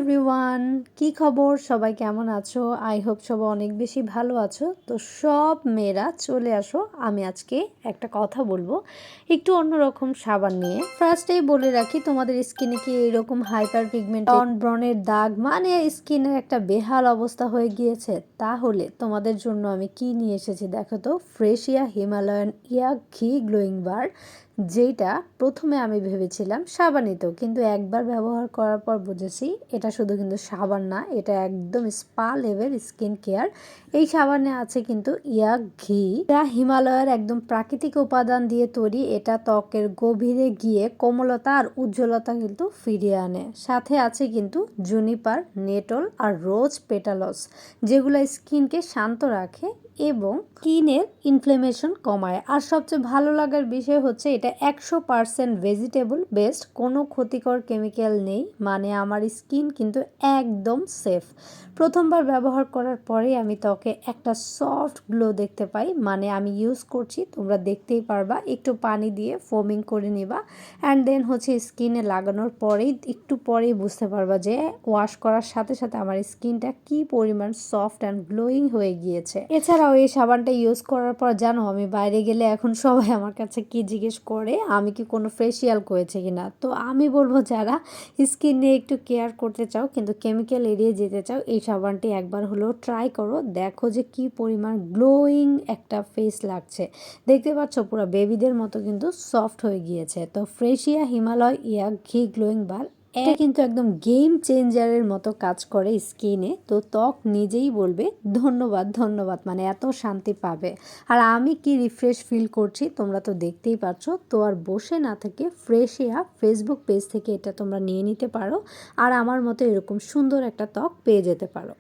Everyone, কি খবর? সবাই কেমন আছো? আই হোপ সবাই অনেক বেশি ভালো আছো। তো সব মেয়েরা চলে আসো, আমি আজকে একটা কথা বলবো একটু অন্যরকম সাবান নিয়ে। ফার্স্টেই বলে রাখি, তোমাদের স্কিনে কি এরকম হাইপার পিগমেন্ট ব্রণের দাগ মানে স্কিনের একটা বেহাল অবস্থা হয়ে গিয়েছে, তাহলে তোমাদের জন্য আমি কি নিয়ে এসেছি দেখো তো। ফ্রেশিয়া হিমালয়ান ইয়া ঘি গ্লোয়িং বার, যেটা প্রথমে আমি ভেবেছিলাম সাবানই, কিন্তু একবার ব্যবহার করার পর বুঝেছি এটা শুধু কিন্তু সাবান না, এটা একদম স্পা লেভেল স্কিন কেয়ার। এই সাবানে আছে কিন্তু ইয়া ঘি, যা হিমালয়ের একদম প্রাকৃতিক উপাদান দিয়ে তৈরি। এটা ত্বকের গভীরে গিয়ে কোমলতা আর উজ্জ্বলতা কিন্তু ফিরিয়ে আনে। সাথে আছে কিন্তু জুনিপার, নেটল আর রোজ পেটালস, যেগুলো স্কিনকে শান্ত রাখে এবং স্কিনের ইনফ্লেমেশন কমায়। আর সবচেয়ে ভালো লাগার বিষয় হচ্ছে এটা 100% ভেজিটেবল বেসড, কোনো ক্ষতিকর কেমিক্যাল নেই, মানে আমার স্কিন কিন্তু একদম সেফ। প্রথমবার ব্যবহার করার পরেই আমি ত্বকে একটা সফট গ্লো দেখতে পাই, মানে আমি ইউজ করছি, তোমরা দেখতেই পারবা। একটু পানি দিয়ে ফোমিং করে নিবা অ্যান্ড দেন হচ্ছে স্কিনে লাগানোর পরেই একটু পরেই বুঝতে পারবা যে ওয়াশ করার সাথে সাথে আমার স্কিনটা কি পরিমাণ সফট অ্যান্ড গ্লোয়িং হয়ে গিয়েছে। এছাড়াও এই সাবানটা ইউজ করার পর জানো, আমি বাইরে গেলে এখন সবাই আমার কাছে কি জিজ্ঞেস করে, আমি কি কোনো ফেসিয়াল করেছি কিনা। তো আমি বলবো, যারা স্কিন নিয়ে একটু কেয়ার করতে চাও কিন্তু কেমিক্যাল এড়িয়ে যেতে চাও, এই সাবানটি একবার হলেও ট্রাই করো। দেখো যে কি পরিমাণ গ্লোয়িং একটা ফেস লাগছে, দেখতে পাচ্ছ পুরো বেবিদের মতো কিন্তু সফট হয়ে গিয়েছে। তো ফ্রেশিয়া হিমালয় ইয়া ঘি গ্লোয়িং বার, এটা কিন্তু একদম গেম চেঞ্জারের মতো কাজ করে স্কিনে। তো ত্বক নিজেই বলবে ধন্যবাদ ধন্যবাদ, মানে এত শান্তি পাবে। আর আমি কি রিফ্রেশ ফিল করছি তোমরা তো দেখতেই পাচ্ছ। তো আর বসে না থেকে ফ্রেশিয়া ফেসবুক পেজ থেকে এটা তোমরা নিয়ে নিতে পারো, আর আমার মতো এরকম সুন্দর একটা ত্বক পেয়ে যেতে পারো।